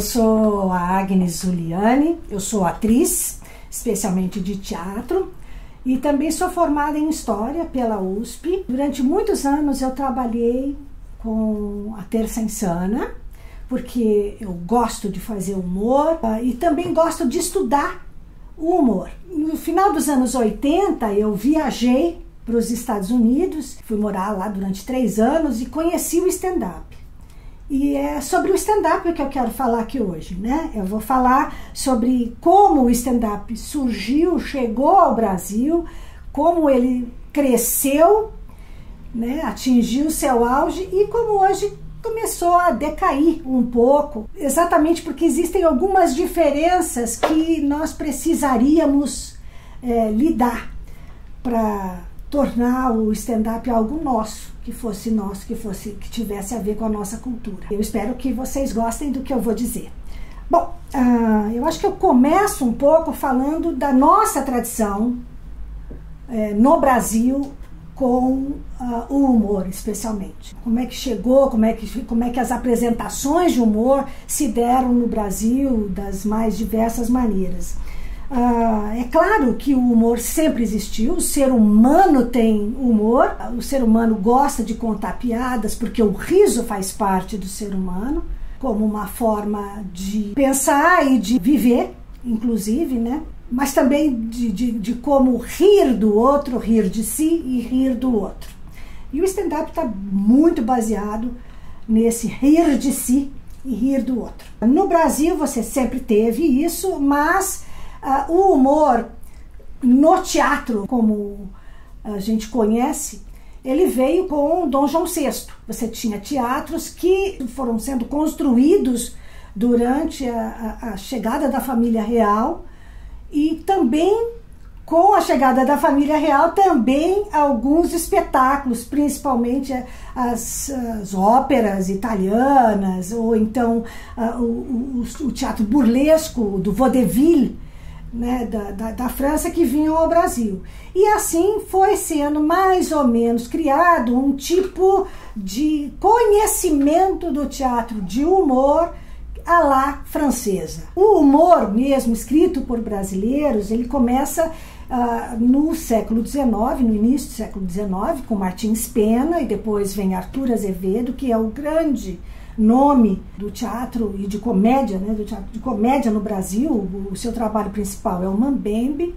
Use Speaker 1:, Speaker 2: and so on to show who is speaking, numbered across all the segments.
Speaker 1: sou a Agnes Zuliani, eu sou atriz, especialmente de teatro, e também sou formada em História pela USP. Durante muitos anos eu trabalhei com a Terça Insana, porque eu gosto de fazer humor e também gosto de estudar o humor. No final dos anos 80 eu viajei para os Estados Unidos, fui morar lá durante 3 anos e conheci o stand-up. E é sobre o stand-up que eu quero falar aqui hoje, né? Eu vou falar sobre como o stand-up surgiu, chegou ao Brasil, como ele cresceu, né? Atingiu seu auge e como hoje começou a decair um pouco, exatamente porque existem algumas diferenças que nós precisaríamos lidar para tornar o stand-up algo nosso, que fosse nosso, que tivesse a ver com a nossa cultura. Eu espero que vocês gostem do que eu vou dizer. Bom, eu acho que eu começo um pouco falando da nossa tradição no Brasil com o humor, especialmente. Como é que chegou, como é que as apresentações de humor se deram no Brasil das mais diversas maneiras. É claro que o humor sempre existiu, o ser humano tem humor, o ser humano gosta de contar piadas, porque o riso faz parte do ser humano, como uma forma de pensar e de viver, inclusive, né? Mas também de como rir do outro, rir de si e rir do outro. E o stand-up está muito baseado nesse rir de si e rir do outro. No Brasil você sempre teve isso, mas o humor no teatro, como a gente conhece, ele veio com Dom João VI. Você tinha teatros que foram sendo construídos durante a chegada da família real e também com a chegada da família real também alguns espetáculos, principalmente as óperas italianas ou então o teatro burlesco do vaudeville, né, da França, que vinham ao Brasil. E assim foi sendo mais ou menos criado um tipo de conhecimento do teatro de humor à la francesa. O humor mesmo, escrito por brasileiros, ele começa no século XIX, no início do século XIX, com Martins Pena, e depois vem Arthur Azevedo, que é o grande nome do teatro e de comédia, né, do teatro de comédia no Brasil. O seu trabalho principal é o Mambembe.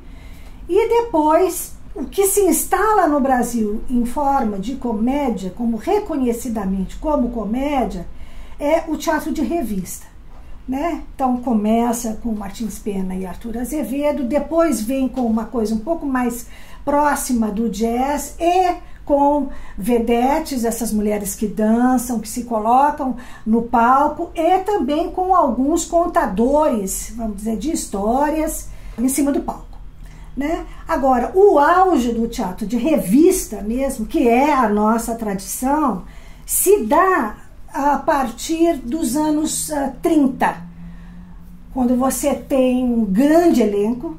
Speaker 1: E depois, o que se instala no Brasil em forma de comédia, como reconhecidamente como comédia, é o teatro de revista, né? Então começa com Martins Pena e Arthur Azevedo, depois vem com uma coisa um pouco mais próxima do jazz e com vedetes, essas mulheres que dançam, que se colocam no palco, e também com alguns contadores, vamos dizer, de histórias em cima do palco, né? Agora, o auge do teatro de revista mesmo, que é a nossa tradição, se dá a partir dos anos 30, quando você tem um grande elenco,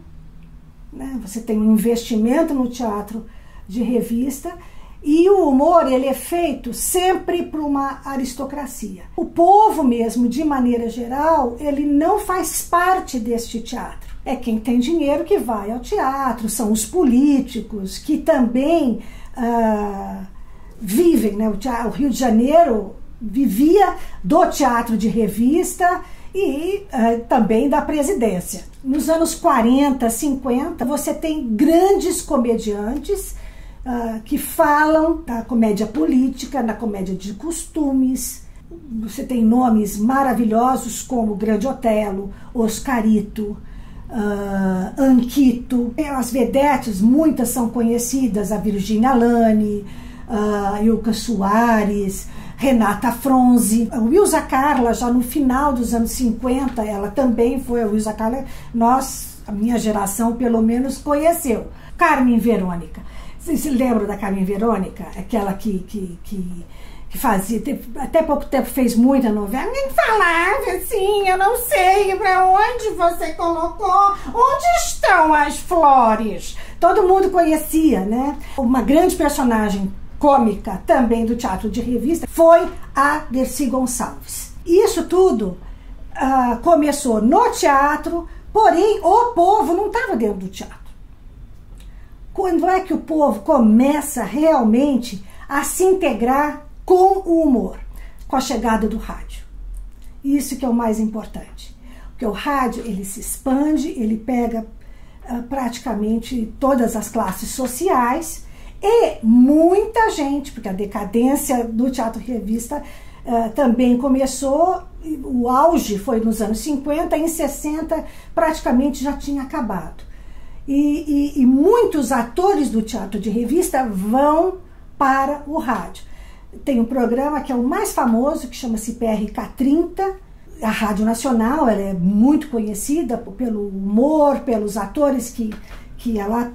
Speaker 1: né? Você tem um investimento no teatro de revista. E o humor, ele é feito sempre por uma aristocracia. O povo mesmo, de maneira geral, ele não faz parte deste teatro. É quem tem dinheiro que vai ao teatro, são os políticos que também vivem, né? O Rio de Janeiro vivia do teatro de revista e também da presidência. Nos anos 40, 50, você tem grandes comediantes que falam da comédia política, da comédia de costumes. Você tem nomes maravilhosos como Grande Otelo, Oscarito, Anquito. As vedetes, muitas são conhecidas, a Virgínia Lani, Ilka Soares, Renata Fronzi, a Wilza Carla, já no final dos anos 50, ela também foi, a Wilza Carla, a minha geração pelo menos conheceu. Carmen Verônica. Vocês se lembram da Carmen Verônica? Aquela que fazia, até pouco tempo fez muita novela. Nem falava assim, eu não sei para onde você colocou, onde estão as flores? Todo mundo conhecia, né? Uma grande personagem cômica também do teatro de revista foi a Dercy Gonçalves. Isso tudo começou no teatro, porém o povo não estava dentro do teatro. Quando é que o povo começa realmente a se integrar com o humor? Com a chegada do rádio. Isso que é o mais importante. Porque o rádio, ele se expande, ele pega praticamente todas as classes sociais e muita gente, porque a decadência do teatro-revista também começou, o auge foi nos anos 50, em 60 praticamente já tinha acabado. E muitos atores do teatro de revista vão para o rádio. Tem um programa que é o mais famoso, que chama-se PRK-30. A Rádio Nacional, ela é muito conhecida pelo humor, pelos atores que ela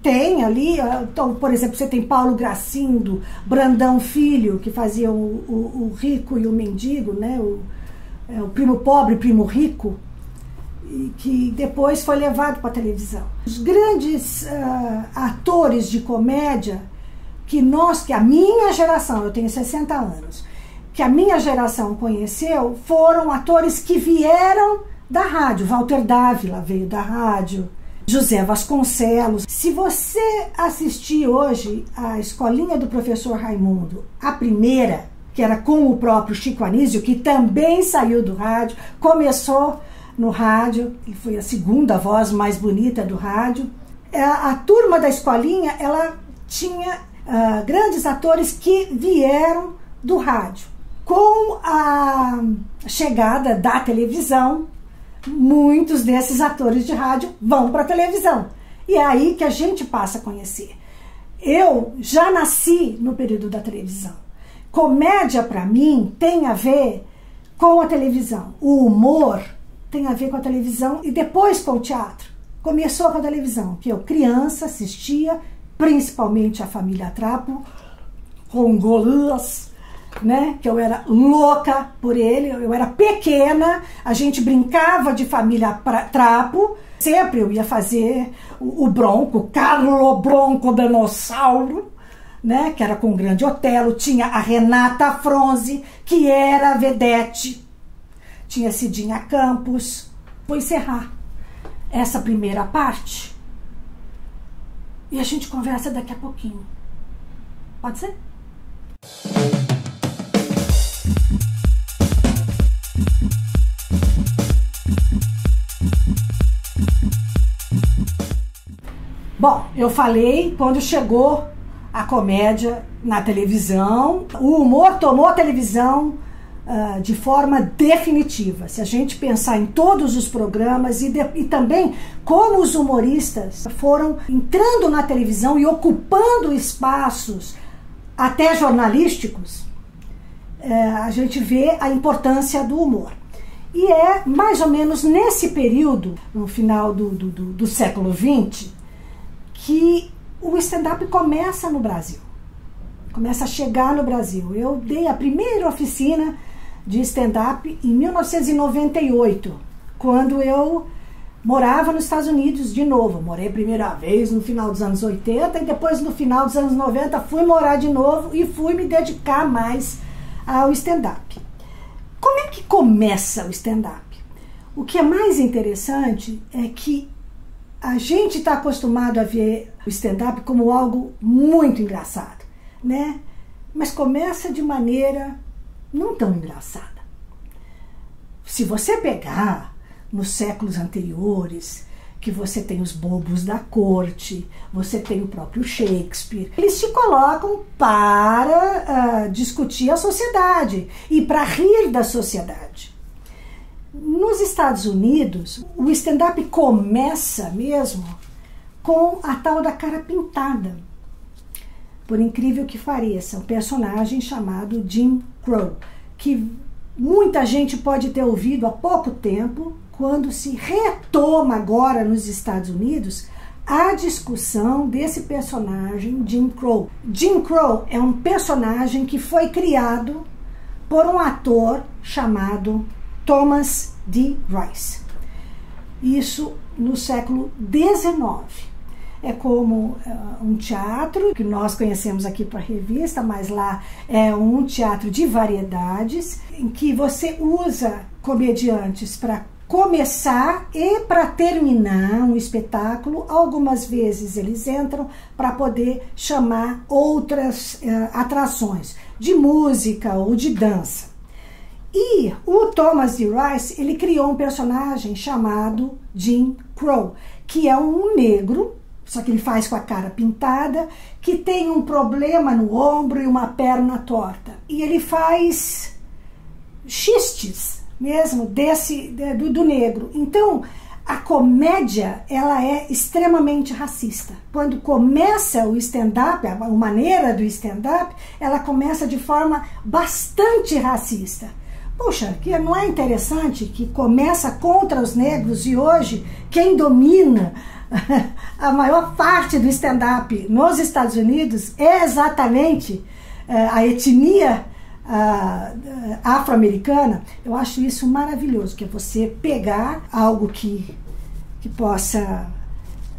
Speaker 1: tem ali. Então, por exemplo, você tem Paulo Gracindo, Brandão Filho, que fazia o rico e o mendigo, né? O primo pobre, primo rico, e que depois foi levado para a televisão. Os grandes atores de comédia que a minha geração, eu tenho 60 anos, que a minha geração conheceu, foram atores que vieram da rádio. Walter Dávila veio da rádio, José Vasconcelos. Se você assistir hoje a Escolinha do Professor Raimundo, a primeira, que era com o próprio Chico Anísio, que também saiu do rádio, começou no rádio, e foi a segunda voz mais bonita do rádio. A turma da Escolinha, ela tinha grandes atores que vieram do rádio. Com a chegada da televisão, muitos desses atores de rádio vão para a televisão. E é aí que a gente passa a conhecer. Eu já nasci no período da televisão. Comédia, para mim, tem a ver com a televisão. O humor tem a ver com a televisão e depois com o teatro. Começou com a televisão, que eu, criança, assistia, principalmente a Família Trapo, com Golias, né? Que eu era louca por ele, eu era pequena, a gente brincava de Família Trapo, sempre eu ia fazer o Bronco, Carlo Bronco Dinossauro, né? Que era com o Grande Otelo, tinha a Renata Fronzi, que era a vedete, tinha Cidinha Campos. Vou encerrar essa primeira parte e a gente conversa daqui a pouquinho. Pode ser? Bom, eu falei quando chegou a comédia na televisão, o humor tomou a televisão de forma definitiva. Se a gente pensar em todos os programas e também como os humoristas foram entrando na televisão e ocupando espaços até jornalísticos, a gente vê a importância do humor. E é mais ou menos nesse período, no final do século XX, que o stand-up começa no Brasil. Começa a chegar no Brasil. Eu dei a primeira oficina de stand-up em 1998, quando eu morava nos Estados Unidos de novo. Morei a primeira vez no final dos anos 80 e depois no final dos anos 90 fui morar de novo e fui me dedicar mais ao stand-up. Como é que começa o stand-up? O que é mais interessante é que a gente está acostumado a ver o stand-up como algo muito engraçado, né? Mas começa de maneira não tão engraçada. Se você pegar nos séculos anteriores, que você tem os bobos da corte, você tem o próprio Shakespeare, eles te colocam para discutir a sociedade e para rir da sociedade. Nos Estados Unidos, o stand-up começa mesmo com a tal da cara pintada. Por incrível que pareça, um personagem chamado Jim Crow, que muita gente pode ter ouvido há pouco tempo, quando se retoma agora nos Estados Unidos a discussão desse personagem Jim Crow. Jim Crow é um personagem que foi criado por um ator chamado Thomas D. Rice. Isso no século XIX. é como um teatro que nós conhecemos aqui para a revista, mas lá é um teatro de variedades, em que você usa comediantes para começar e para terminar um espetáculo. Algumas vezes eles entram para poder chamar outras atrações de música ou de dança. E o Thomas D. Rice, ele criou um personagem chamado Jim Crow, que é um negro, só que ele faz com a cara pintada, que tem um problema no ombro e uma perna torta. E ele faz xistes mesmo do negro. Então, a comédia, ela é extremamente racista. Quando começa o stand-up, a maneira do stand-up, ela começa de forma bastante racista. Puxa, que não é interessante que começa contra os negros e hoje quem domina a maior parte do stand-up nos Estados Unidos é exatamente a etnia afro-americana. Eu acho isso maravilhoso, que é você pegar algo que possa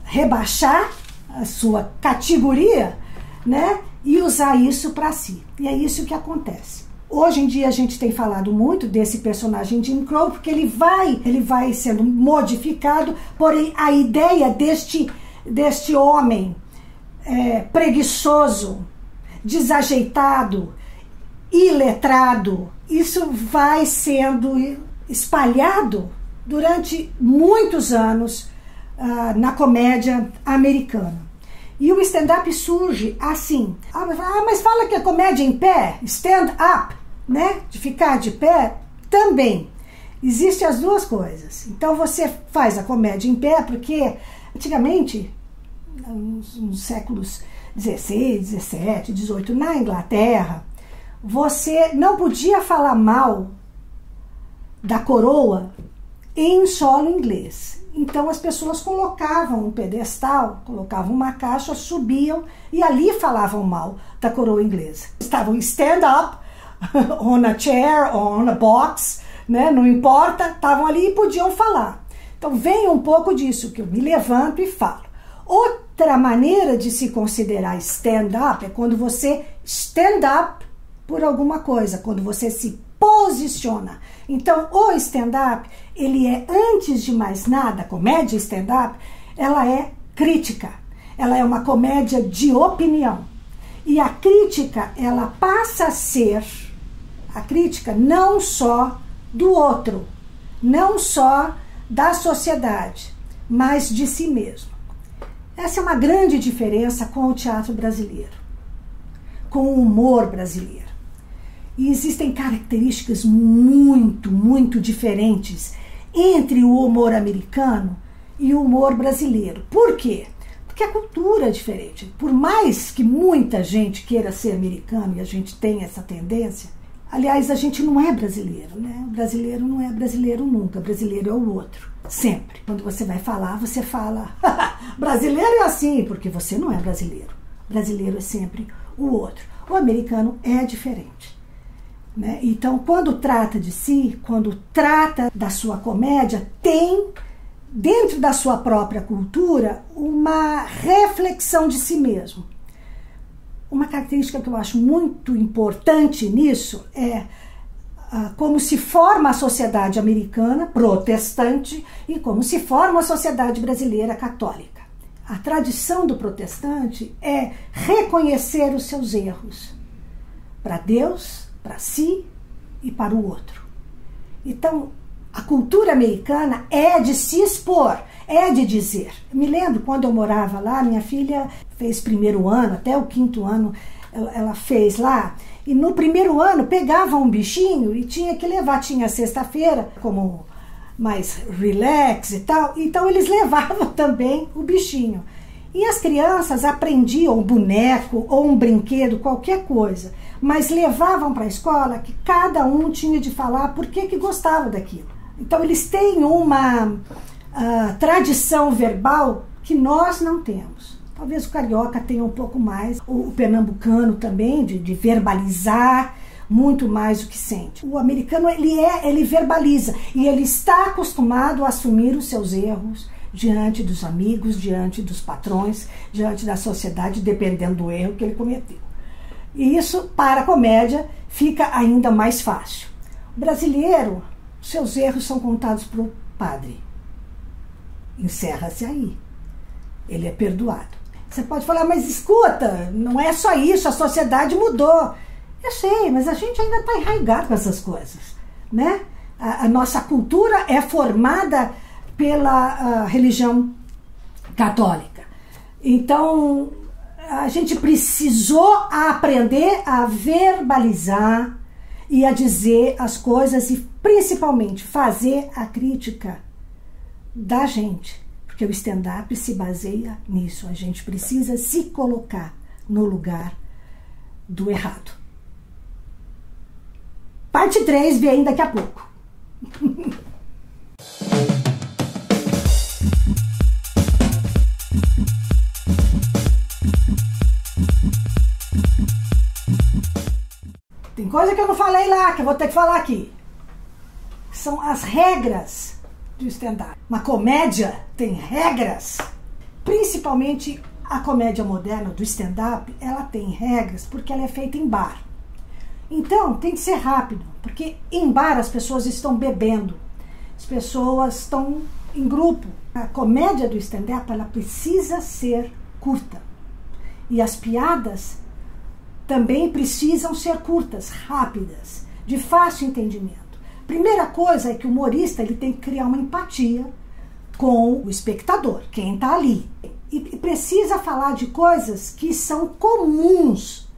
Speaker 1: rebaixar a sua categoria, né, e usar isso para si. E é isso que acontece. Hoje em dia a gente tem falado muito desse personagem Jim Crow, porque ele vai sendo modificado, porém a ideia deste homem preguiçoso, desajeitado, iletrado, isso vai sendo espalhado durante muitos anos na comédia americana. E o stand-up surge assim. Mas fala que a comédia em pé, stand-up, né? De ficar de pé, também. Existem as duas coisas. Então você faz a comédia em pé, porque antigamente, nos séculos 16, 17, 18, na Inglaterra, você não podia falar mal da coroa em solo inglês. Então as pessoas colocavam um pedestal, colocavam uma caixa, subiam e ali falavam mal da coroa inglesa. Estavam stand-up, on a chair, on a box, né? Não importa, estavam ali e podiam falar. Então vem um pouco disso, que eu me levanto e falo. Outra maneira de se considerar stand-up é quando você stand-up por alguma coisa, quando você se posiciona. Então, o stand-up, ele é, antes de mais nada, a comédia stand-up, ela é crítica. Ela é uma comédia de opinião. E a crítica, ela passa a ser a crítica não só do outro, não só da sociedade, mas de si mesmo. Essa é uma grande diferença com o teatro brasileiro, com o humor brasileiro. E existem características muito, muito diferentes entre o humor americano e o humor brasileiro. Por quê? Porque a cultura é diferente. Por mais que muita gente queira ser americano, e a gente tem essa tendência, aliás, a gente não é brasileiro, né? O brasileiro não é brasileiro nunca, brasileiro é o outro, sempre. Quando você vai falar, você fala, brasileiro é assim, porque você não é brasileiro. Brasileiro é sempre o outro. O americano é diferente. Né? Então, quando trata de si, quando trata da sua comédia, tem, dentro da sua própria cultura, uma reflexão de si mesmo. Uma característica que eu acho muito importante nisso é como se forma a sociedade americana protestante e como se forma a sociedade brasileira católica. A tradição do protestante é reconhecer os seus erros para Deus, para si e para o outro. Então, a cultura americana é de se expor, é de dizer. Me lembro quando eu morava lá, minha filha fez primeiro ano, até o 5º ano ela fez lá, e no primeiro ano pegava um bichinho e tinha que levar, tinha sexta-feira como mais relax e tal, então eles levavam também o bichinho. E as crianças aprendiam um boneco ou um brinquedo, qualquer coisa, mas levavam para a escola que cada um tinha de falar por que gostava daquilo. Então eles têm uma tradição verbal que nós não temos. Talvez o carioca tenha um pouco mais, o pernambucano também, de verbalizar muito mais o que sente. O americano, ele verbaliza e ele está acostumado a assumir os seus erros, diante dos amigos, diante dos patrões, diante da sociedade, dependendo do erro que ele cometeu. E isso, para a comédia, fica ainda mais fácil. O brasileiro, seus erros são contados para o padre. Encerra-se aí. Ele é perdoado. Você pode falar, mas escuta, não é só isso, a sociedade mudou. Eu sei, mas a gente ainda está enraizado com essas coisas, né? A nossa cultura é formada pela religião católica. Então, a gente precisou aprender a verbalizar e a dizer as coisas e, principalmente, fazer a crítica da gente. Porque o stand-up se baseia nisso. A gente precisa se colocar no lugar do errado. Parte 3 vem daqui a pouco. Tem coisa que eu não falei lá, que eu vou ter que falar aqui. São as regras do stand-up. Uma comédia tem regras. Principalmente a comédia moderna do stand-up, ela tem regras porque ela é feita em bar. Então, tem que ser rápido, porque em bar as pessoas estão bebendo, as pessoas estão em grupo. A comédia do stand-up, ela precisa ser curta. E as piadas também precisam ser curtas, rápidas, de fácil entendimento. Primeira coisa é que o humorista ele tem que criar uma empatia com o espectador, quem está ali. E precisa falar de coisas que são comuns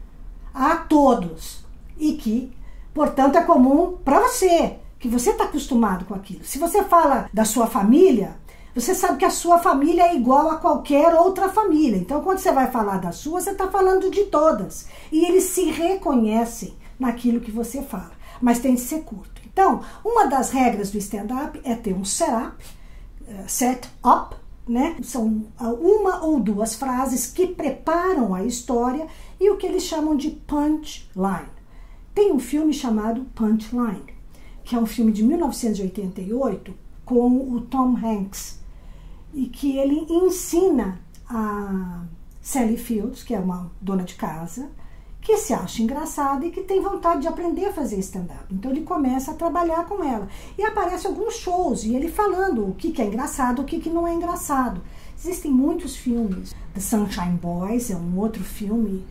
Speaker 1: a todos. E que, portanto, é comum para você, que você está acostumado com aquilo. Se você fala da sua família, você sabe que a sua família é igual a qualquer outra família. Então, quando você vai falar da sua, você está falando de todas. E eles se reconhecem naquilo que você fala. Mas tem que ser curto. Então, uma das regras do stand-up é ter um setup, né? São uma ou duas frases que preparam a história e o que eles chamam de punchline. Tem um filme chamado Punchline, que é um filme de 1988 com o Tom Hanks, e que ele ensina a Sally Fields, que é uma dona de casa, que se acha engraçada e que tem vontade de aprender a fazer stand-up. Então ele começa a trabalhar com ela. E aparecem alguns shows, e ele falando o que é engraçado, o que não é engraçado. Existem muitos filmes. The Sunshine Boys é um outro filme,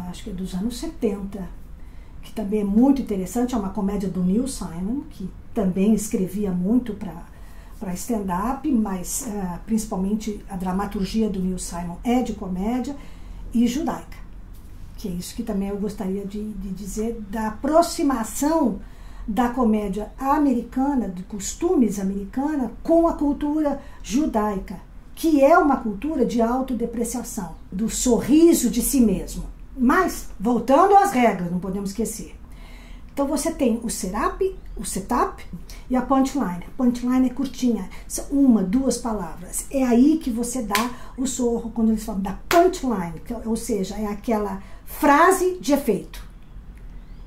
Speaker 1: acho que é dos anos 70, que também é muito interessante, é uma comédia do Neil Simon, que também escrevia muito para stand-up, mas principalmente a dramaturgia do Neil Simon é de comédia, e judaica, que é isso que também eu gostaria de dizer, da aproximação da comédia americana, de costumes americana, com a cultura judaica, que é uma cultura de autodepreciação, do sorriso de si mesmo. Mas, voltando às regras, não podemos esquecer. Então você tem o setup e a punchline. A punchline é curtinha, são uma, duas palavras. É aí que você dá o sorro quando eles falam da punchline, ou seja, é aquela frase de efeito.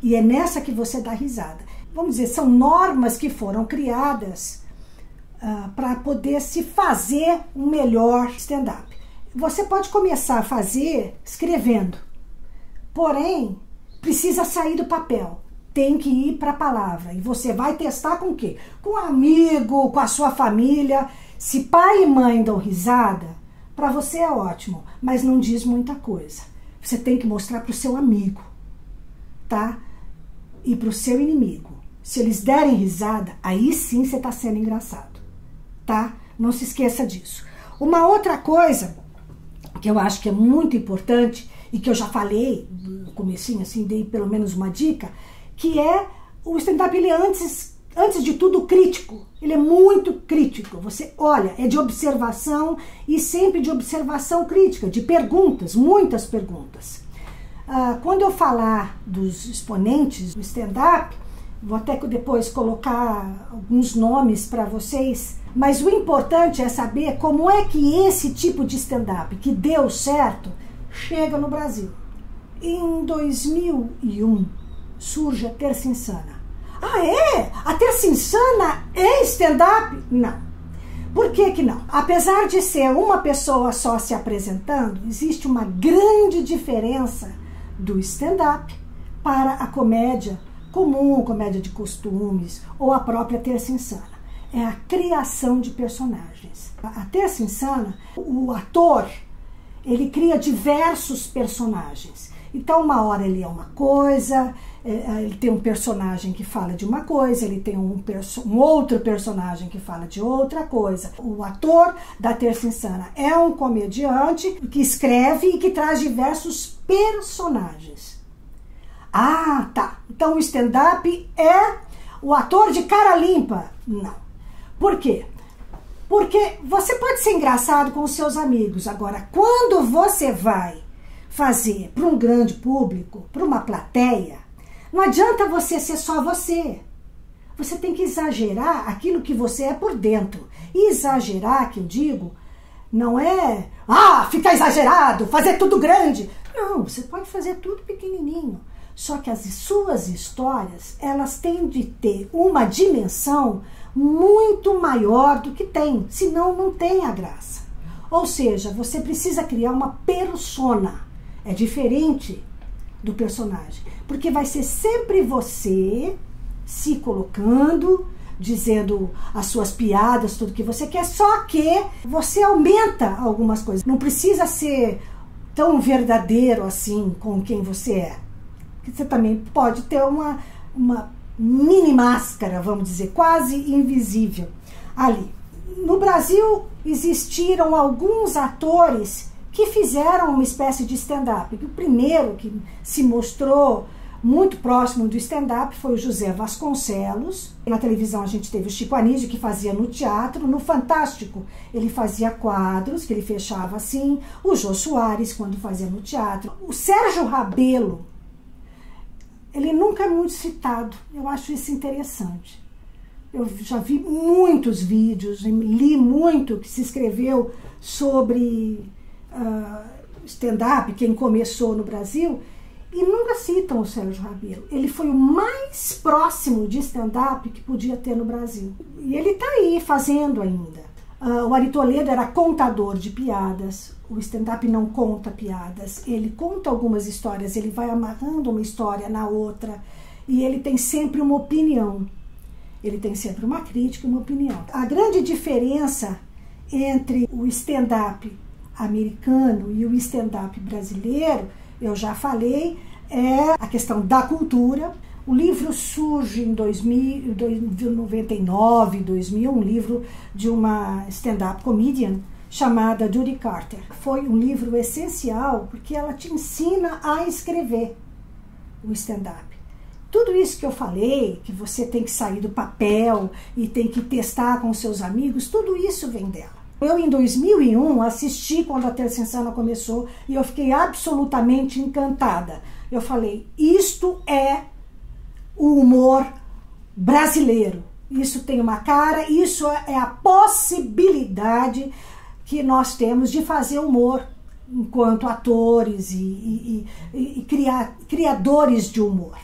Speaker 1: E é nessa que você dá risada. Vamos dizer, são normas que foram criadas para poder se fazer um melhor stand-up. Você pode começar a fazer escrevendo. Porém, precisa sair do papel, tem que ir para a palavra. E você vai testar com o quê? Com um amigo, com a sua família. Se pai e mãe dão risada, para você é ótimo, mas não diz muita coisa. Você tem que mostrar para o seu amigo, tá? E para o seu inimigo. Se eles derem risada, aí sim você está sendo engraçado, tá? Não se esqueça disso. Uma outra coisa que eu acho que é muito importante e que eu já falei no comecinho, assim, dei pelo menos uma dica, que é o stand-up, ele antes de tudo, crítico. Ele é muito crítico. Você olha, é de observação e sempre de observação crítica, de perguntas, muitas perguntas. Quando eu falar dos exponentes do stand-up, vou até depois colocar alguns nomes para vocês, mas o importante é saber como é que esse tipo de stand-up que deu certo chega no Brasil. Em 2001 surge a Terça Insana. Ah, é? A Terça Insana é stand-up? Não. Por que que não? Apesar de ser uma pessoa só se apresentando, existe uma grande diferença do stand-up para a comédia comum, comédia de costumes ou a própria Terça Insana. É a criação de personagens. A Terça Insana, o ator, ele cria diversos personagens. Então, uma hora ele é uma coisa, ele tem um personagem que fala de uma coisa, ele tem um outro personagem que fala de outra coisa. O ator da Terça Insana é um comediante que escreve e que traz diversos personagens. Ah, tá. Então o stand-up é o ator de cara limpa? Não. Por quê? Porque você pode ser engraçado com os seus amigos. Agora, quando você vai fazer para um grande público, para uma plateia, não adianta você ser só você. Você tem que exagerar aquilo que você é por dentro. E exagerar, que eu digo, não é ficar exagerado, fazer tudo grande. Não, você pode fazer tudo pequenininho. Só que as suas histórias, elas têm de ter uma dimensão muito maior do que tem, senão não tem a graça. Ou seja, você precisa criar uma persona. É diferente do personagem, porque vai ser sempre você se colocando, dizendo as suas piadas, tudo que você quer, só que você aumenta algumas coisas. Não precisa ser tão verdadeiro assim com quem você é. Você também pode ter uma mini máscara, vamos dizer, quase invisível ali. No Brasil existiram alguns atores que fizeram uma espécie de stand-up. O primeiro que se mostrou muito próximo do stand-up foi o José Vasconcelos. Na televisão a gente teve o Chico Anísio, que fazia no teatro. No Fantástico ele fazia quadros, que ele fechava assim. O Jô Soares, quando fazia no teatro. O Sérgio Rabelo, ele nunca é muito citado. Eu acho isso interessante. Eu já vi muitos vídeos, li muito que se escreveu sobre stand-up, quem começou no Brasil, e nunca citam o Sérgio Rabelo. Ele foi o mais próximo de stand-up que podia ter no Brasil. E ele está aí fazendo ainda. O Ari Toledo era contador de piadas. O stand-up não conta piadas. Ele conta algumas histórias, ele vai amarrando uma história na outra. E ele tem sempre uma opinião. Ele tem sempre uma crítica e uma opinião. A grande diferença entre o stand-up americano e o stand-up brasileiro, eu já falei, é a questão da cultura. O livro surge em 99, 2000, um livro de uma stand-up comedian chamada Judy Carter. Foi um livro essencial porque ela te ensina a escrever o stand-up. Tudo isso que eu falei, que você tem que sair do papel e tem que testar com seus amigos, tudo isso vem dela. Eu, em 2001, assisti quando a Terça Insana começou e eu fiquei absolutamente encantada. Eu falei, isto é o humor brasileiro. Isso tem uma cara, isso é a possibilidade que nós temos de fazer humor enquanto atores e criadores de humor.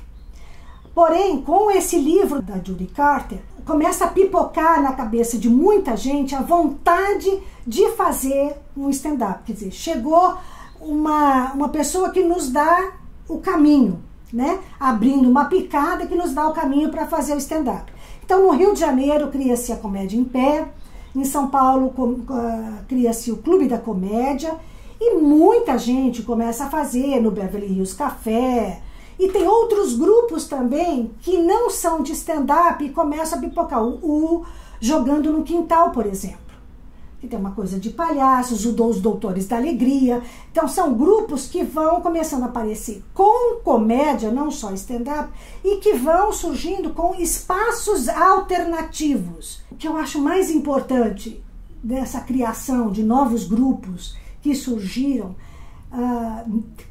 Speaker 1: Porém, com esse livro da Judy Carter, começa a pipocar na cabeça de muita gente a vontade de fazer um stand-up. Quer dizer, chegou uma pessoa que nos dá o caminho, né? Abrindo uma picada que nos dá o caminho para fazer o stand-up. Então, no Rio de Janeiro, cria-se a Comédia em Pé. Em São Paulo, cria-se o Clube da Comédia. E muita gente começa a fazer no Beverly Hills Café. E tem outros grupos também que não são de stand-up e começam a pipocar. O Jogando no Quintal, por exemplo. Que tem uma coisa de palhaços, os Doutores da Alegria. Então são grupos que vão começando a aparecer com comédia, não só stand-up, e que vão surgindo com espaços alternativos. O que eu acho mais importante dessa criação de novos grupos que surgiram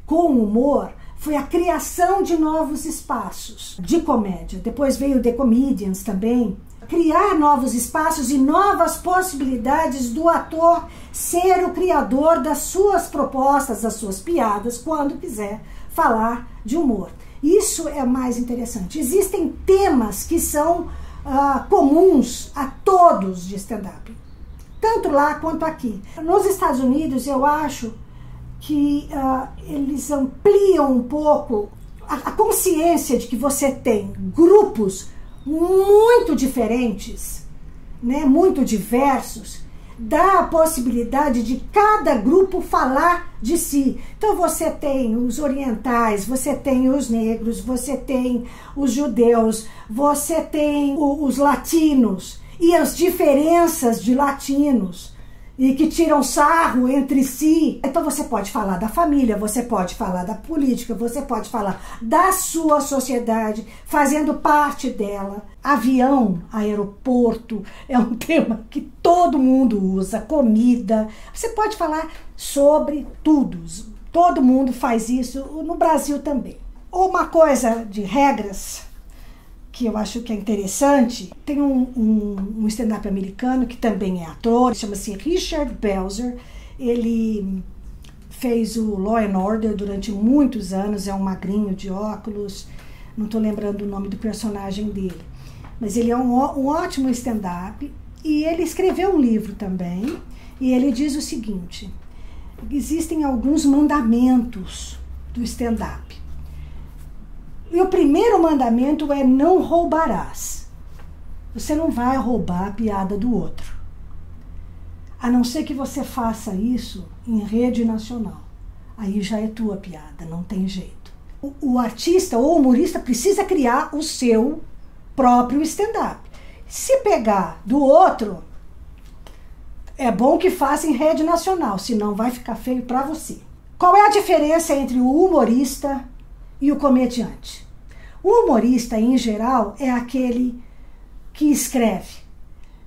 Speaker 1: com humor foi a criação de novos espaços de comédia. Depois veio o The Comedians também. Criar novos espaços e novas possibilidades do ator ser o criador das suas propostas, das suas piadas, quando quiser falar de humor. Isso é mais interessante. Existem temas que são comuns a todos de stand-up. tanto lá quanto aqui. Nos Estados Unidos, eu acho que eles ampliam um pouco a consciência de que você tem grupos muito diferentes, né, muito diversos, dá a possibilidade de cada grupo falar de si. Então você tem os orientais, você tem os negros, você tem os judeus, você tem os latinos e as diferenças de latinos e que tiram sarro entre si. Então você pode falar da família, você pode falar da política, você pode falar da sua sociedade, fazendo parte dela. Avião, aeroporto, é um tema que todo mundo usa, comida. Você pode falar sobre tudo. Todo mundo faz isso, no Brasil também. Uma coisa de regras que eu acho que é interessante, tem um stand-up americano que também é ator, chama-se Richard Belzer. Ele fez o Law and Order durante muitos anos, é um magrinho de óculos, não estou lembrando o nome do personagem dele, mas ele é um ótimo stand-up e ele escreveu um livro também, e ele diz o seguinte: existem alguns mandamentos do stand-up. E o primeiro mandamento é: não roubarás. Você não vai roubar a piada do outro. A não ser que você faça isso em rede nacional. Aí já é tua piada, não tem jeito. O artista ou humorista precisa criar o seu próprio stand-up. Se pegar do outro, é bom que faça em rede nacional, senão vai ficar feio para você. Qual é a diferença entre o humorista e o comediante? O humorista, em geral, é aquele que escreve.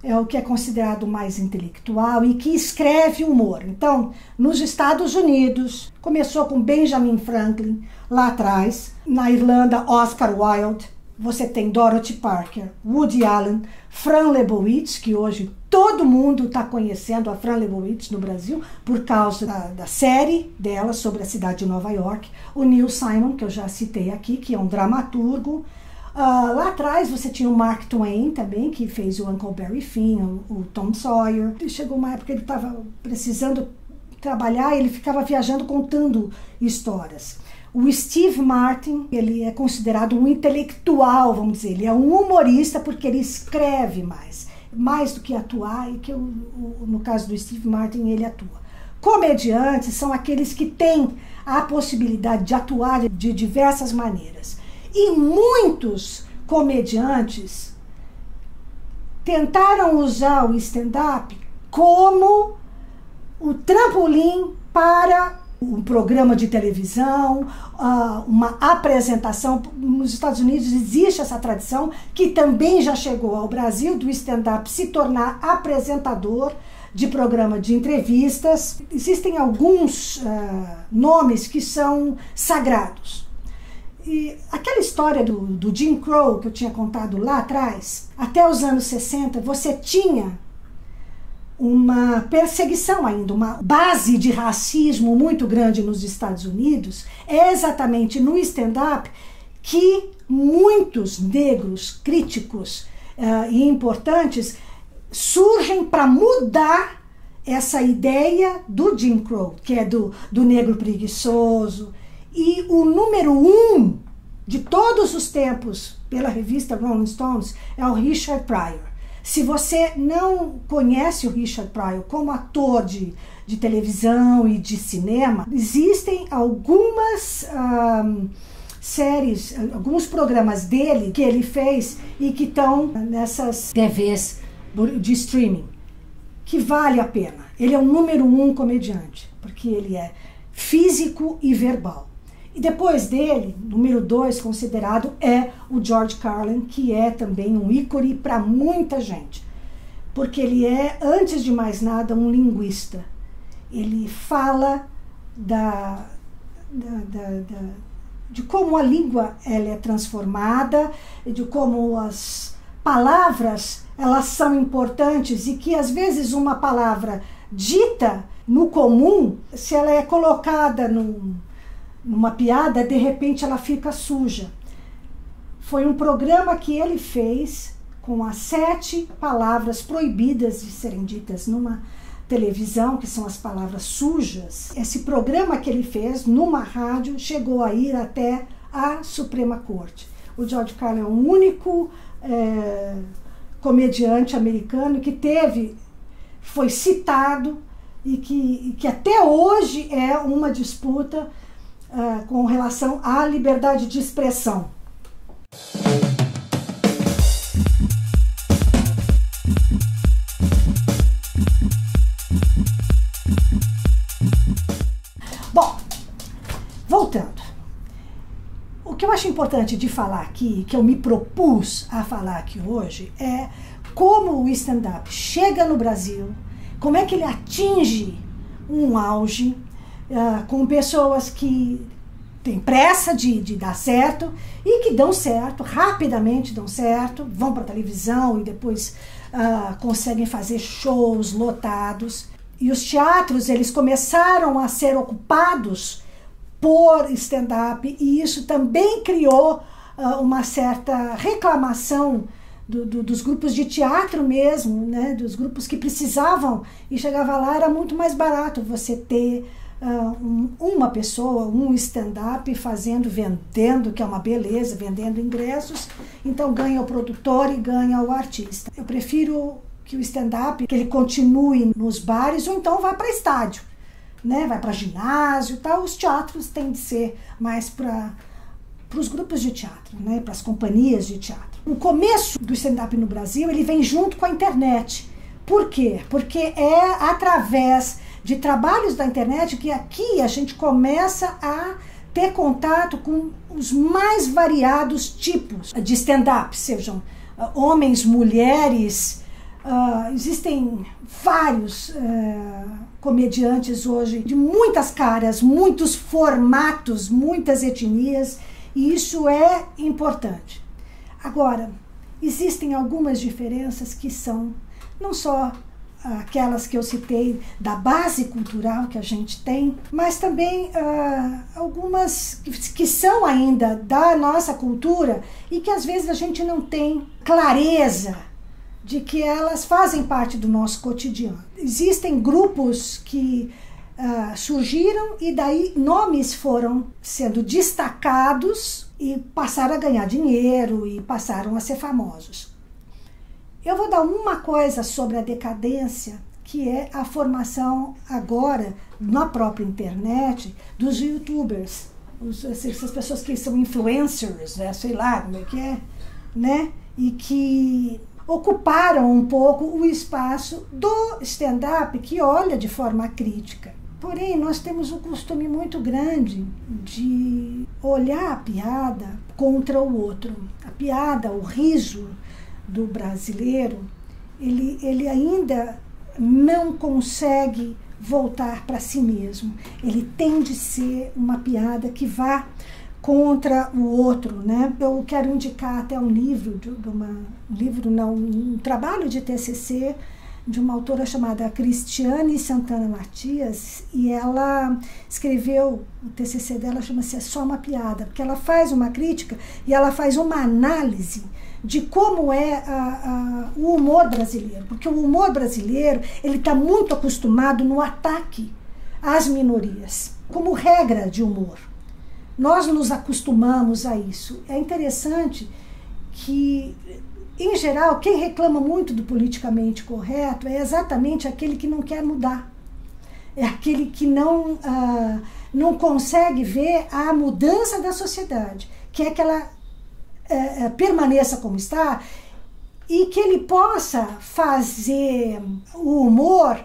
Speaker 1: É o que é considerado mais intelectual e que escreve humor. Então, nos Estados Unidos, começou com Benjamin Franklin, lá atrás. Na Irlanda, Oscar Wilde. Você tem Dorothy Parker, Woody Allen, Fran Lebowitz, que hoje todo mundo está conhecendo a Fran Lebowitz no Brasil por causa da série dela sobre a cidade de Nova York. O Neil Simon, que eu já citei aqui, que é um dramaturgo. Lá atrás você tinha o Mark Twain também, que fez o Huckleberry Finn, o Tom Sawyer. Chegou uma época que ele estava precisando trabalhar e ele ficava viajando contando histórias. O Steve Martin, ele é considerado um intelectual, vamos dizer. Ele é um humorista porque ele escreve mais do que atuar, e que no caso do Steve Martin ele atua. Comediantes são aqueles que têm a possibilidade de atuar de diversas maneiras. E muitos comediantes tentaram usar o stand-up como o trampolim para um programa de televisão, uma apresentação. Nos Estados Unidos existe essa tradição, que também já chegou ao Brasil, do stand-up se tornar apresentador de programa de entrevistas. Existem alguns nomes que são sagrados. E aquela história do Jim Crow que eu tinha contado lá atrás, até os anos 60, você tinha uma perseguição ainda, uma base de racismo muito grande nos Estados Unidos. É exatamente no stand-up que muitos negros críticos e importantes surgem para mudar essa ideia do Jim Crow, que é do negro preguiçoso. E o número 1 de todos os tempos pela revista Rolling Stones é o Richard Pryor. Se você não conhece o Richard Pryor como ator de televisão e de cinema, existem algumas séries, alguns programas dele que ele fez e que estão nessas TVs de streaming, que vale a pena. Ele é o número 1 comediante, porque ele é físico e verbal. E depois dele, número 2 considerado é o George Carlin, que é também um ícone para muita gente. Porque ele é, antes de mais nada, um linguista. Ele fala de como a língua ela é transformada, de como as palavras elas são importantes e que às vezes uma palavra dita no comum, se ela é colocada numa piada, de repente ela fica suja. Foi um programa que ele fez com as 7 palavras proibidas de serem ditas numa televisão, que são as palavras sujas. Esse programa que ele fez numa rádio chegou a ir até a Suprema Corte. O George Carlin é o único comediante americano que foi citado e que até hoje é uma disputa com relação à liberdade de expressão. Bom, voltando. O que eu acho importante de falar aqui, que eu me propus a falar aqui hoje, é como o stand-up chega no Brasil, como é que ele atinge um auge com pessoas que têm pressa de dar certo e que dão certo, rapidamente dão certo, vão para a televisão e depois conseguem fazer shows lotados. E os teatros, eles começaram a ser ocupados por stand-up, e isso também criou uma certa reclamação dos grupos de teatro mesmo, né, dos grupos que precisavam, e chegava lá, era muito mais barato você ter uma pessoa, um stand-up vendendo, que é uma beleza, vendendo ingressos, então ganha o produtor e ganha o artista. Eu prefiro que o stand-up, que ele continue nos bares, ou então vá para estádio, né? Vai para ginásio e tal. Os teatros têm de ser mais para os grupos de teatro, né? Para as companhias de teatro. O começo do stand-up no Brasil, ele vem junto com a internet. Por quê? Porque é através de trabalhos da internet que aqui a gente começa a ter contato com os mais variados tipos de stand-up, sejam homens, mulheres. Existem vários comediantes hoje de muitas caras, muitos formatos, muitas etnias, e isso é importante. Agora, existem algumas diferenças que são não só aquelas que eu citei da base cultural que a gente tem, mas também algumas que são ainda da nossa cultura e que às vezes a gente não tem clareza de que elas fazem parte do nosso cotidiano. Existem grupos que surgiram e daí nomes foram sendo destacados e passaram a ganhar dinheiro e passaram a ser famosos. Eu vou dar uma coisa sobre a decadência, que é a formação agora, na própria internet, dos youtubers, essas pessoas que são influencers, né? Sei lá como é que é, né? E que ocuparam um pouco o espaço do stand-up, que olha de forma crítica. Porém, nós temos um costume muito grande de olhar a piada contra o outro. A piada, o riso do brasileiro, ele ainda não consegue voltar para si mesmo. Ele tem de ser uma piada que vá contra o outro, né? Eu quero indicar até um livro, um trabalho de TCC de uma autora chamada Cristiane Santana Matias, e ela escreveu, o TCC dela chama-se É Só Uma Piada, porque ela faz uma crítica e ela faz uma análise de como é o humor brasileiro, porque o humor brasileiro ele está muito acostumado no ataque às minorias, como regra de humor. Nós nos acostumamos a isso. É interessante que, em geral, quem reclama muito do politicamente correto é exatamente aquele que não quer mudar. É aquele que não consegue ver a mudança da sociedade, que é que ela permaneça como está e que ele possa fazer o humor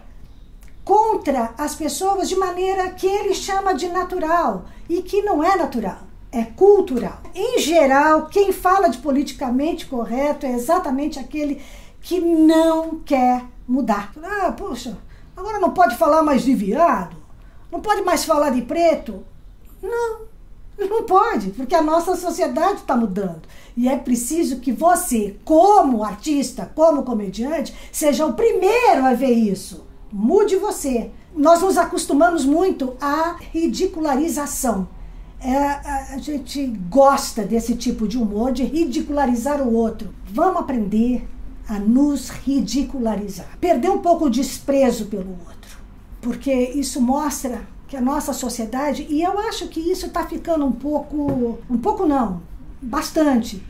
Speaker 1: contra as pessoas de maneira que ele chama de natural e que não é natural, é cultural. Em geral, quem fala de politicamente correto é exatamente aquele que não quer mudar. Poxa, agora não pode falar mais de viado? Não pode mais falar de preto? Não pode, porque a nossa sociedade está mudando. E é preciso que você, como artista, como comediante, seja o primeiro a ver isso. Mude você. Nós nos acostumamos muito à ridicularização. A gente gosta desse tipo de humor, de ridicularizar o outro. Vamos aprender a nos ridicularizar. Perder um pouco o desprezo pelo outro. Porque isso mostra que a nossa sociedade, e eu acho que isso está ficando bastante.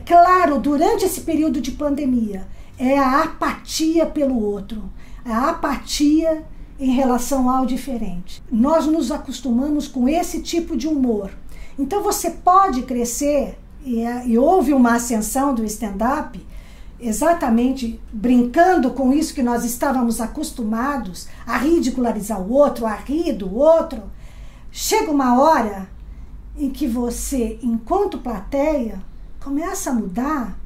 Speaker 1: Claro, durante esse período de pandemia, é a apatia pelo outro, a apatia em relação ao diferente. Nós nos acostumamos com esse tipo de humor. Então você pode crescer, e houve uma ascensão do stand-up, exatamente brincando com isso que nós estávamos acostumados, a ridicularizar o outro, a rir do outro. Chega uma hora em que você, enquanto plateia, começa a mudar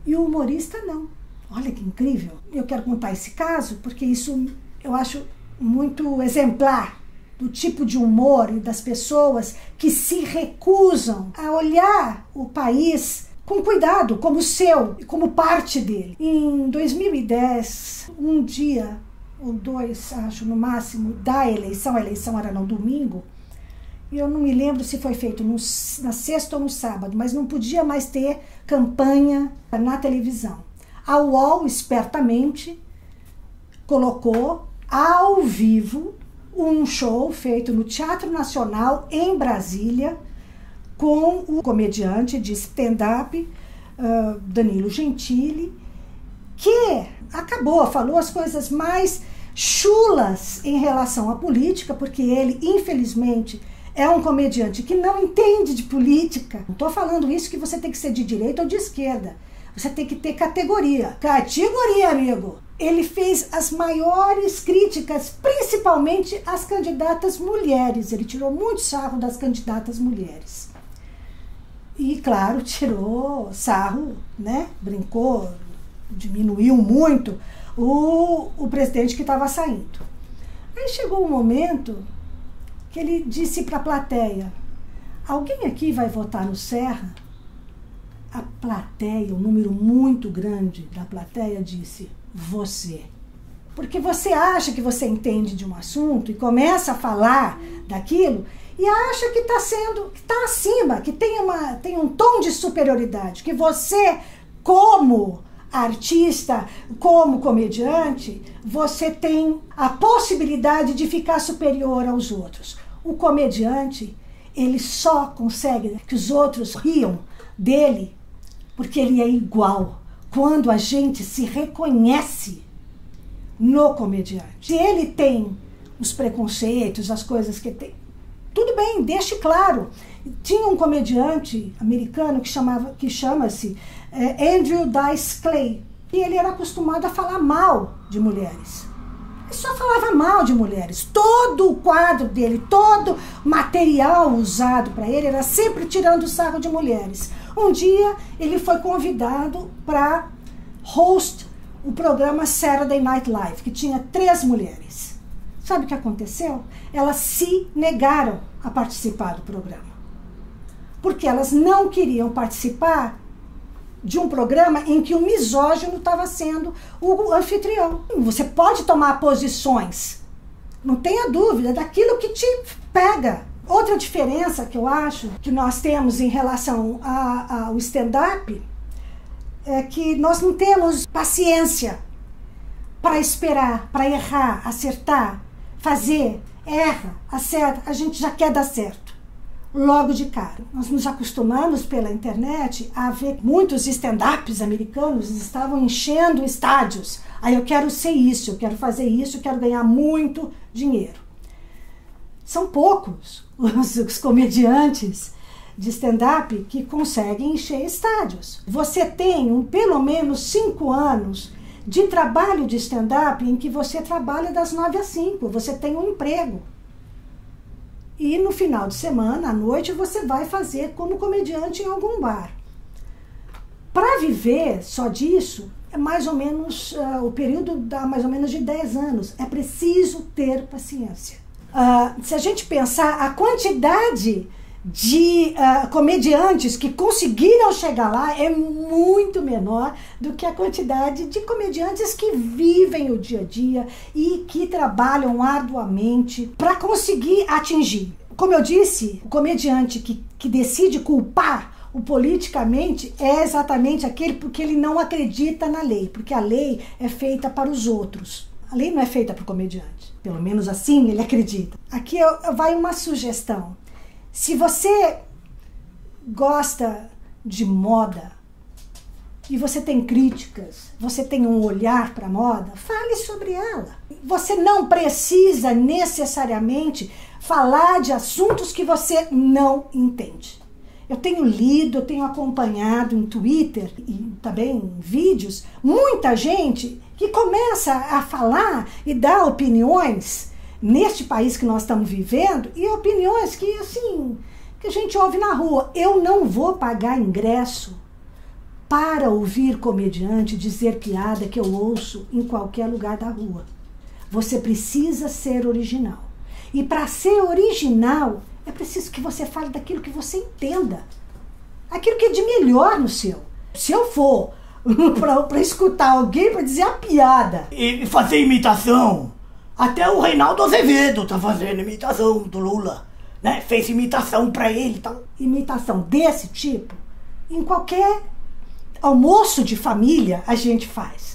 Speaker 1: e o humorista não. Olha que incrível. Eu quero contar esse caso porque isso eu acho muito exemplar do tipo de humor e das pessoas que se recusam a olhar o país com cuidado, como seu, como parte dele. Em 2010, um dia ou dois, acho, no máximo, da eleição, a eleição era no domingo, e eu não me lembro se foi feito na sexta ou no sábado, mas não podia mais ter campanha na televisão. A UOL, espertamente, colocou ao vivo um show feito no Teatro Nacional, em Brasília, com o comediante de stand-up, Danilo Gentili, que falou as coisas mais chulas em relação à política, porque ele, infelizmente, é um comediante que não entende de política. Não estou falando isso que você tem que ser de direita ou de esquerda. Você tem que ter categoria. Categoria, amigo! Ele fez as maiores críticas, principalmente às candidatas mulheres. Ele tirou muito sarro das candidatas mulheres. E, claro, tirou sarro, né? Brincou, diminuiu muito o presidente que estava saindo. Aí chegou um momento que ele disse para a plateia: alguém aqui vai votar no Serra? A plateia, um número muito grande da plateia disse: você. Porque você acha que você entende de um assunto e começa a falar daquilo e acha que está acima, que tem um tom de superioridade, que você, como artista, como comediante, você tem a possibilidade de ficar superior aos outros. O comediante, ele só consegue que os outros riam dele porque ele é igual. Quando a gente se reconhece no comediante. Se ele tem os preconceitos, as coisas que tem, tudo bem, deixe claro. Tinha um comediante americano que chama-se Andrew Dice Clay, e ele era acostumado a falar mal de mulheres. Ele só falava mal de mulheres. Todo o quadro dele, todo o material usado para ele era sempre tirando sarro de mulheres. Um dia ele foi convidado para host o programa Saturday Night Live, que tinha 3 mulheres. Sabe o que aconteceu? Elas se negaram a participar do programa. Porque elas não queriam participar de um programa em que o misógino estava sendo o anfitrião. Você pode tomar posições, não tenha dúvida, daquilo que te pega. Outra diferença que eu acho que nós temos em relação ao stand-up é que nós não temos paciência para esperar, para errar, acertar, fazer, erra, acerta, a gente já quer dar certo. Logo de cara. Nós nos acostumamos pela internet a ver muitos stand-ups americanos estavam enchendo estádios. Aí eu quero ser isso, eu quero fazer isso, eu quero ganhar muito dinheiro. São poucos os comediantes de stand-up que conseguem encher estádios. Você tem pelo menos 5 anos de trabalho de stand-up em que você trabalha das 9 às 5, você tem um emprego. E no final de semana, à noite, você vai fazer como comediante em algum bar. Para viver só disso, é mais ou menos, o período dá mais ou menos de 10 anos. É preciso ter paciência. Se a gente pensar a quantidade de comediantes que conseguiram chegar lá é muito menor do que a quantidade de comediantes que vivem o dia a dia e que trabalham arduamente para conseguir atingir. Como eu disse, o comediante que decide culpar o politicamente é exatamente aquele porque ele não acredita na lei, porque a lei é feita para os outros. A lei não é feita para o comediante, pelo menos assim ele acredita. Aqui vai uma sugestão. Se você gosta de moda e você tem críticas, você tem um olhar para a moda, fale sobre ela. Você não precisa necessariamente falar de assuntos que você não entende. Eu tenho lido, eu tenho acompanhado em Twitter e também em vídeos, muita gente que começa a falar e dar opiniões neste país que nós estamos vivendo, e opiniões que, assim, que a gente ouve na rua. Eu não vou pagar ingresso para ouvir comediante dizer piada que eu ouço em qualquer lugar da rua. Você precisa ser original. E para ser original, é preciso que você fale daquilo que você entenda. Aquilo que é de melhor no seu. Se eu for para escutar alguém para dizer a piada
Speaker 2: e fazer imitação, até o Reinaldo Azevedo tá fazendo imitação do Lula, né? Fez imitação para ele, então.
Speaker 1: Imitação desse tipo, em qualquer almoço de família a gente faz.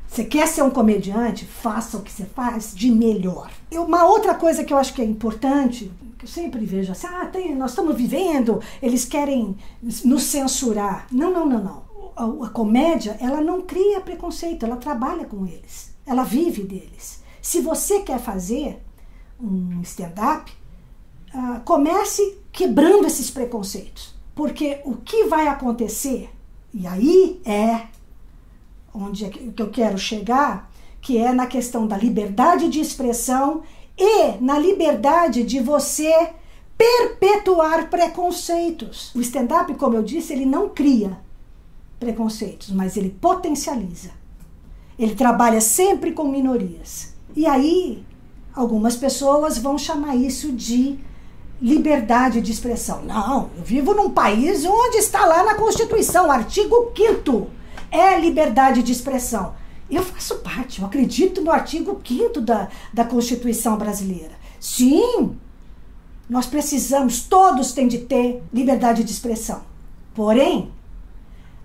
Speaker 1: Você quer ser um comediante? Faça o que você faz de melhor. E uma outra coisa que eu acho que é importante, que eu sempre vejo assim, nós estamos vivendo, eles querem nos censurar. Não. A comédia, ela não cria preconceito, ela trabalha com eles, ela vive deles. Se você quer fazer um stand-up, comece quebrando esses preconceitos, porque o que vai acontecer, e aí é onde é que eu quero chegar, que é na questão da liberdade de expressão e na liberdade de você perpetuar preconceitos. O stand-up, como eu disse, ele não cria preconceitos, mas ele potencializa. Ele trabalha sempre com minorias. E aí, algumas pessoas vão chamar isso de liberdade de expressão. Não, eu vivo num país onde está lá na Constituição, artigo 5º, é liberdade de expressão. Eu faço parte, eu acredito no artigo 5º da Constituição brasileira. Sim, nós precisamos, todos têm de ter liberdade de expressão. Porém,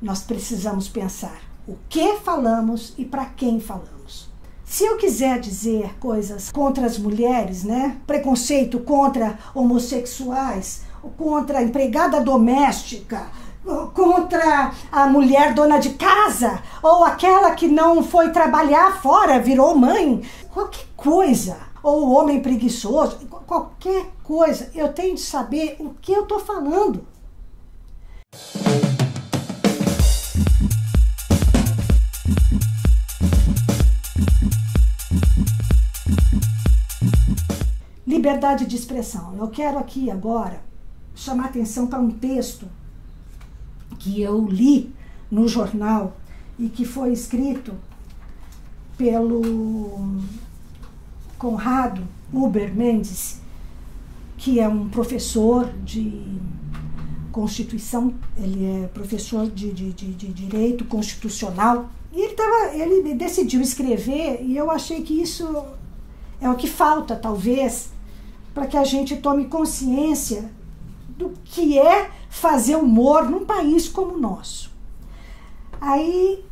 Speaker 1: nós precisamos pensar o que falamos e para quem falamos. Se eu quiser dizer coisas contra as mulheres, né? Preconceito contra homossexuais, contra a empregada doméstica, contra a mulher dona de casa, ou aquela que não foi trabalhar fora, virou mãe, qualquer coisa, ou o homem preguiçoso, qualquer coisa, eu tenho de saber o que eu estou falando. Liberdade de expressão. Eu quero aqui agora chamar atenção para um texto que eu li no jornal e que foi escrito pelo Conrado Huber Mendes, que é um professor de Constituição, ele é professor de Direito Constitucional, e ele decidiu escrever, e eu achei que isso é o que falta, talvez, para que a gente tome consciência do que é fazer humor num país como o nosso. Aí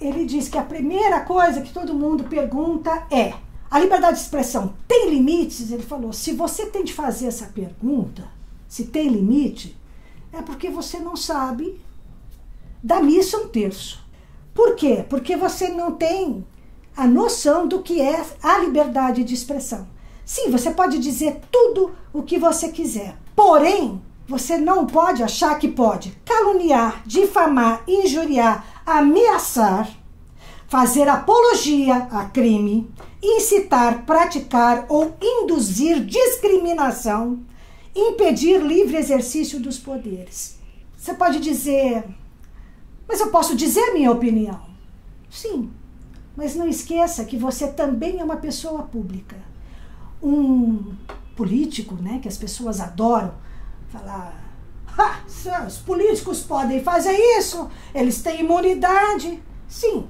Speaker 1: ele diz que a primeira coisa que todo mundo pergunta é: a liberdade de expressão tem limites? Ele falou: se você tem de fazer essa pergunta, se tem limite, é porque você não sabe da missa um terço. Por quê? Porque você não tem a noção do que é a liberdade de expressão. Sim, você pode dizer tudo o que você quiser, porém, você não pode achar que pode caluniar, difamar, injuriar, ameaçar, fazer apologia a crime, incitar, praticar ou induzir discriminação, impedir livre exercício dos poderes. Você pode dizer: mas eu posso dizer minha opinião? Sim, mas não esqueça que você também é uma pessoa pública. Um político, né, que as pessoas adoram falar: os políticos podem fazer isso, eles têm imunidade. Sim,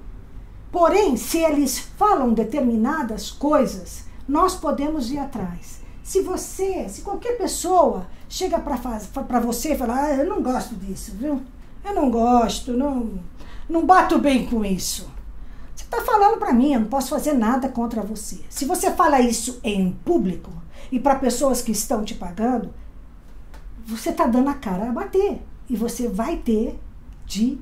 Speaker 1: porém, se eles falam determinadas coisas, nós podemos ir atrás. Se qualquer pessoa chega para você e fala, eu não gosto disso, viu? Eu não gosto, não bato bem com isso. Você está falando para mim, eu não posso fazer nada contra você. Se você fala isso em público e para pessoas que estão te pagando, você está dando a cara a bater. E você vai ter de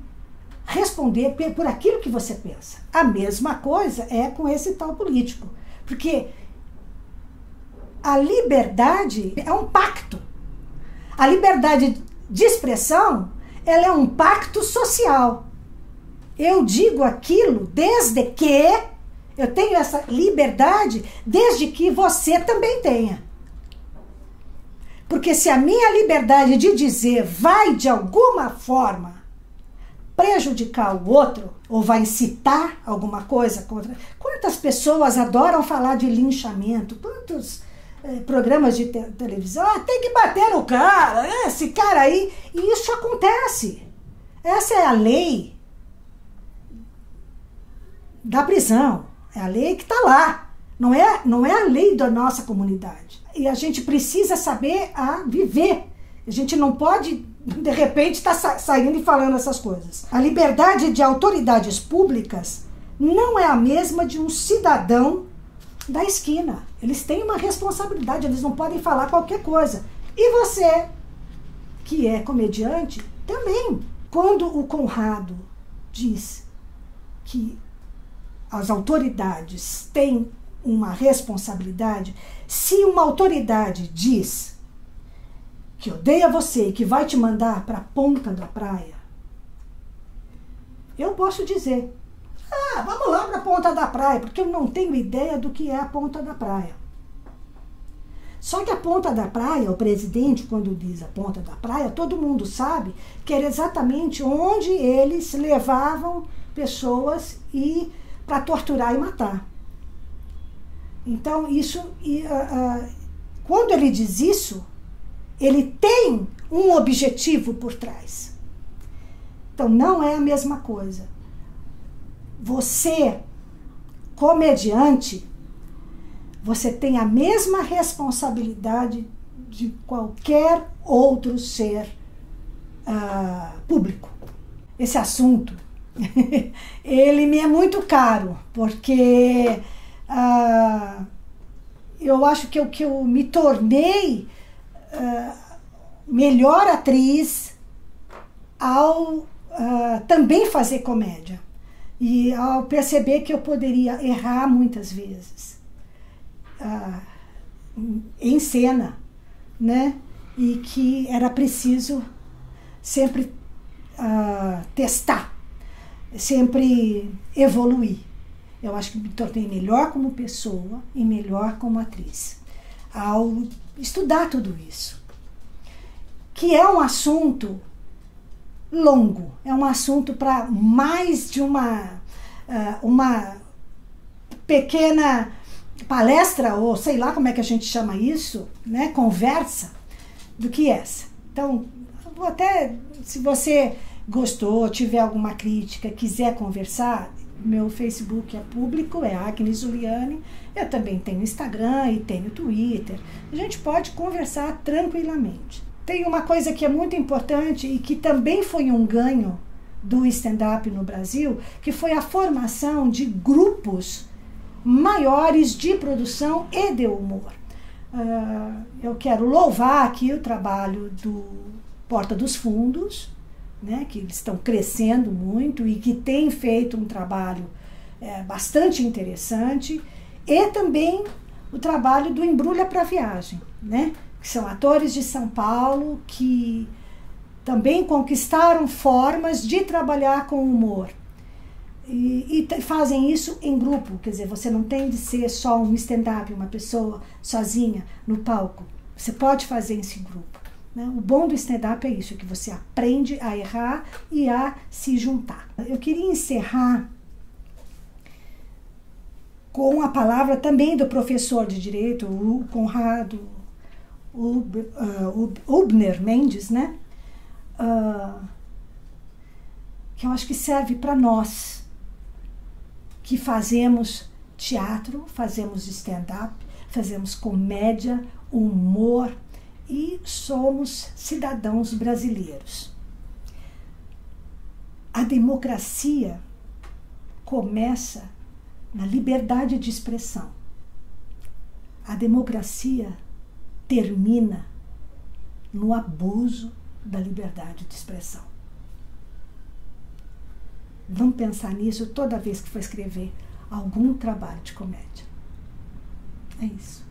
Speaker 1: responder por aquilo que você pensa. A mesma coisa é com esse tal político. Porque a liberdade é um pacto. A liberdade de expressão, ela é um pacto social. Eu digo aquilo desde que eu tenho essa liberdade, desde que você também tenha. Porque se a minha liberdade de dizer vai de alguma forma prejudicar o outro, ou vai incitar alguma coisa contra... Quantas pessoas adoram falar de linchamento? Quantos programas de televisão? Tem que bater no cara, esse cara aí. E isso acontece. Essa é a lei da prisão. É a lei que está lá. Não é a lei da nossa comunidade. E a gente precisa saber viver. A gente não pode, de repente, estar saindo e falando essas coisas. A liberdade de autoridades públicas não é a mesma de um cidadão da esquina. Eles têm uma responsabilidade, eles não podem falar qualquer coisa. E você, que é comediante, também. Quando o Conrado diz que as autoridades têm uma responsabilidade, se uma autoridade diz que odeia você e que vai te mandar para a ponta da praia, eu posso dizer, vamos lá para a ponta da praia, porque eu não tenho ideia do que é a ponta da praia. Só que a ponta da praia, o presidente, quando diz a ponta da praia, todo mundo sabe que era exatamente onde eles levavam pessoas para torturar e matar. Então, quando ele diz isso, ele tem um objetivo por trás. Então, não é a mesma coisa. Você, comediante, você tem a mesma responsabilidade de qualquer outro ser público. Esse assunto, ele me é muito caro, porque eu acho que eu me tornei melhor atriz ao também fazer comédia. E ao perceber que eu poderia errar muitas vezes em cena, né? E que era preciso sempre testar, sempre evoluir. Eu acho que me tornei melhor como pessoa e melhor como atriz ao estudar tudo isso, que é um assunto longo, é um assunto para mais de uma pequena palestra, ou sei lá como é que a gente chama isso, né, conversa, do que essa. Então, vou até, se você gostou, tiver alguma crítica, quiser conversar, meu Facebook é público, é Agnes Zuliani. Eu também tenho Instagram e tenho Twitter. A gente pode conversar tranquilamente. Tem uma coisa que é muito importante e que também foi um ganho do stand-up no Brasil, que foi a formação de grupos maiores de produção e de humor. Eu quero louvar aqui o trabalho do Porta dos Fundos, né, que eles estão crescendo muito e que tem feito um trabalho bastante interessante, e também o trabalho do Embrulha para Viagem, né, que são atores de São Paulo que também conquistaram formas de trabalhar com humor. E fazem isso em grupo, quer dizer, você não tem de ser só um stand-up, uma pessoa sozinha no palco. Você pode fazer isso em grupo. Né? O bom do stand-up é isso, que você aprende a errar e a se juntar. Eu queria encerrar com a palavra também do professor de Direito, o Conrado Ubner Mendes, né? Que eu acho que serve para nós, que fazemos teatro, fazemos stand-up, fazemos comédia, humor e somos cidadãos brasileiros. A democracia começa na liberdade de expressão. A democracia termina no abuso da liberdade de expressão. Vamos pensar nisso toda vez que for escrever algum trabalho de comédia. É isso.